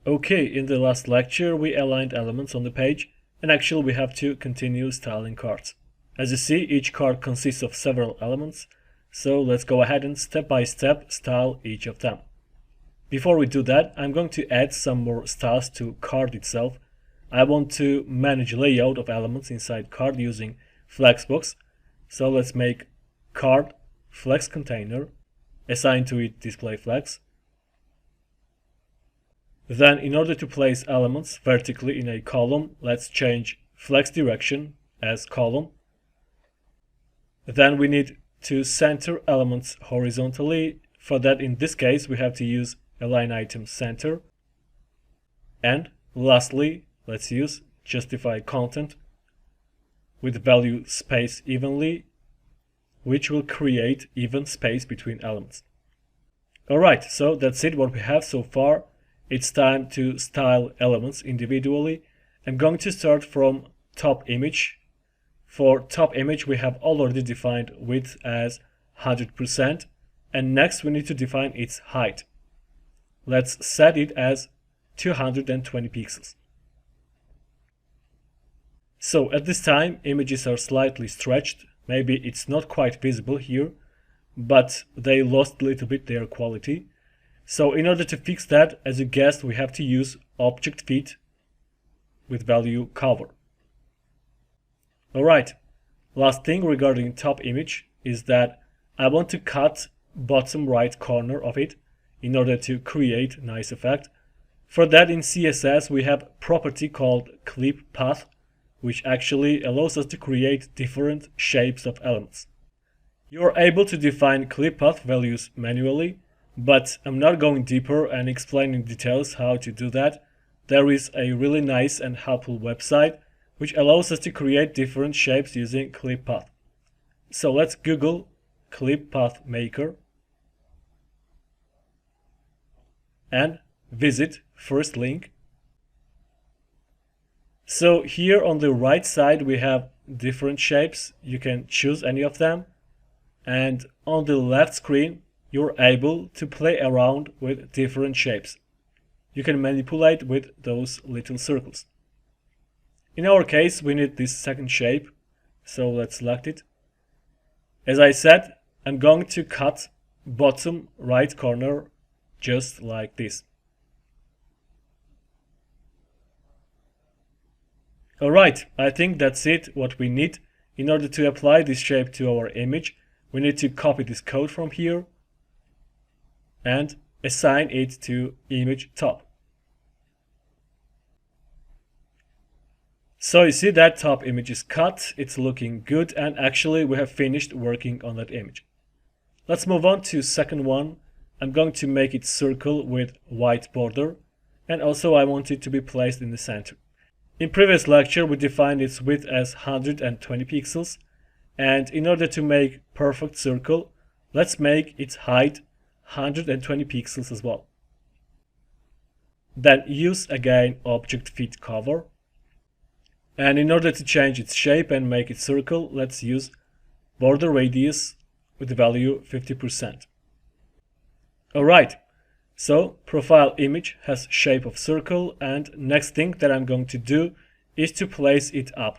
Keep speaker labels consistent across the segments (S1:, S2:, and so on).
S1: Okay, in the last lecture we aligned elements on the page, and actually we have to continue styling cards. As you see, each card consists of several elements, so let's go ahead and step by step style each of them. Before we do that, I'm going to add some more styles to card itself. I want to manage layout of elements inside card using Flexbox. So let's make card flex container, assign to it display flex. Then in order to place elements vertically in a column, let's change flex direction as column. Then we need to center elements horizontally. For that, in this case, we have to use align item center. And lastly, let's use justify content with value space evenly, which will create even space between elements. Alright, so that's it what we have so far. It's time to style elements individually. I'm going to start from top image. For top image, we have already defined width as 100%, and next we need to define its height. Let's set it as 220 pixels. So at this time, images are slightly stretched. Maybe it's not quite visible here, but they lost a little bit their quality. So in order to fix that, as you guessed, we have to use object fit with value cover. Alright, last thing regarding top image is that I want to cut bottom right corner of it in order to create nice effect. For that, in CSS we have a property called clip path, which actually allows us to create different shapes of elements. You're able to define clip path values manually, but I'm not going deeper and explaining details how to do that. There is a really nice and helpful website which allows us to create different shapes using clip path. So let's Google clip path maker and visit first link. So here on the right side we have different shapes. You can choose any of them, and on the left screen you're able to play around with different shapes. You can manipulate with those little circles. In our case, we need this second shape, so let's select it. As I said, I'm going to cut bottom right corner just like this. Alright, I think that's it, what we need. In order to apply this shape to our image, we need to copy this code from here and assign it to image top. So you see that top image is cut, it's looking good, and actually we have finished working on that image. Let's move on to second one. I'm going to make it circle with white border, and also I want it to be placed in the center. In previous lecture we defined its width as 120 pixels, and in order to make perfect circle, let's make its height 120 pixels as well. Then use again object fit cover. And in order to change its shape and make it circle, let's use border radius with the value 50%. Alright, so profile image has shape of circle, and next thing that I'm going to do is to place it up.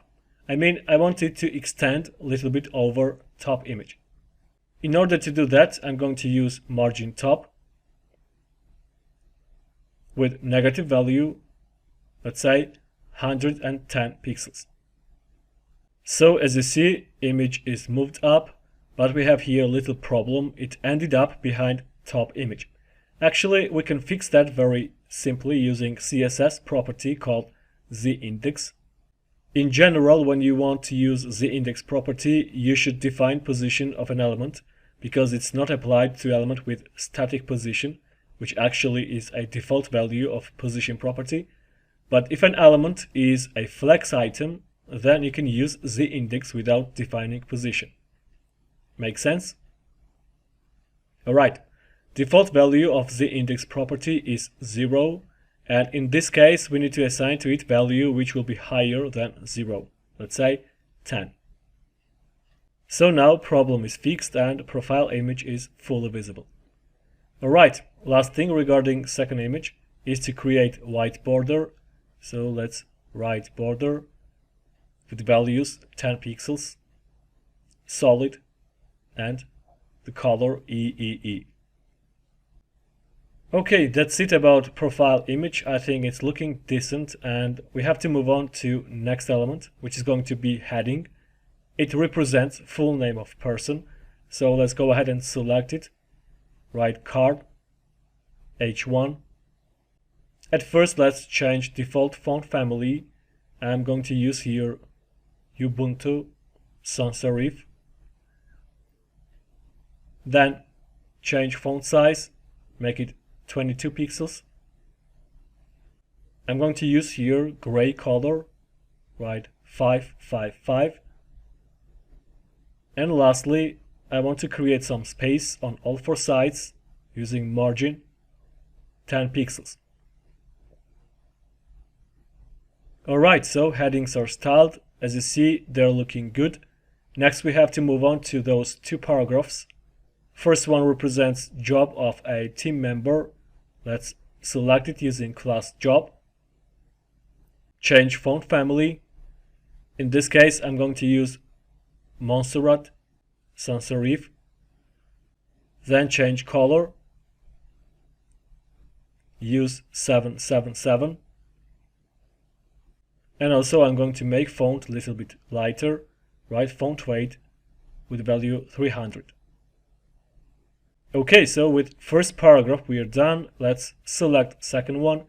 S1: I mean, I want it to extend a little bit over top image. In order to do that, I'm going to use margin top with negative value, let's say 110 pixels. So as you see, image is moved up, but we have here a little problem. It ended up behind top image. Actually, we can fix that very simply using CSS property called z-index. In general, when you want to use z-index property, you should define position of an element, because it's not applied to element with static position, which actually is a default value of position property. But if an element is a flex item, then you can use z-index without defining position. Make sense? Alright, default value of z-index property is 0, and in this case we need to assign to it value which will be higher than 0, let's say 10. So now problem is fixed and profile image is fully visible. Alright, last thing regarding second image. is to create white border. So let's write border with values 10 pixels, solid, and the color EEE. Okay, that's it about profile image. I think it's looking decent, and we have to move on to next element, which is going to be heading. It represents full name of person. So let's go ahead and select it. Write card, H1. At first, let's change default font family. I'm going to use here Ubuntu Sans Serif. Then change font size, make it 22 pixels. I'm going to use here gray color, write 555. And lastly, I want to create some space on all four sides using margin 10 pixels. Alright, so headings are styled. As you see, they're looking good. Next, we have to move on to those two paragraphs. First one represents job of a team member. Let's select it using class job. Change font family. In this case, I'm going to use Montserrat Sans Serif. Then change color. Use 777. And also I'm going to make font a little bit lighter. Write font weight with value 300. Okay, so with first paragraph we are done. Let's select second one.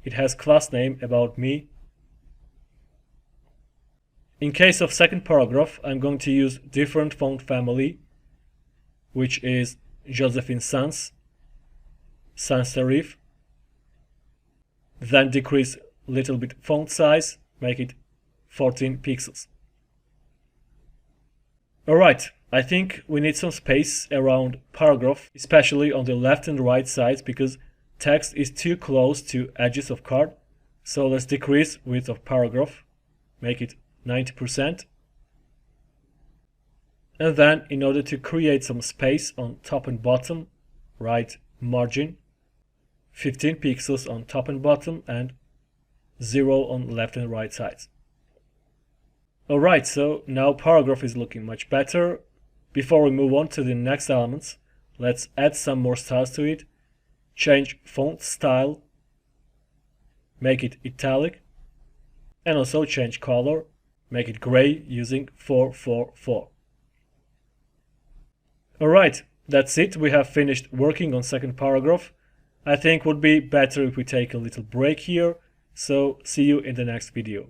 S1: It has class name about me. In case of second paragraph, I'm going to use different font family, which is Josephine Sans Serif. Then decrease a little bit font size, make it 14 pixels. Alright, I think we need some space around paragraph, especially on the left and right sides, because text is too close to edges of card. So let's decrease width of paragraph, make it 90%. And then in order to create some space on top and bottom, write margin 15 pixels on top and bottom and 0 on left and right sides. Alright, so now paragraph is looking much better. Before we move on to the next elements, let's add some more styles to it. Change font style, make it italic, and also change color, make it gray using 444. Alright, that's it. We have finished working on second paragraph. I think would be better if we take a little break here. So see you in the next video.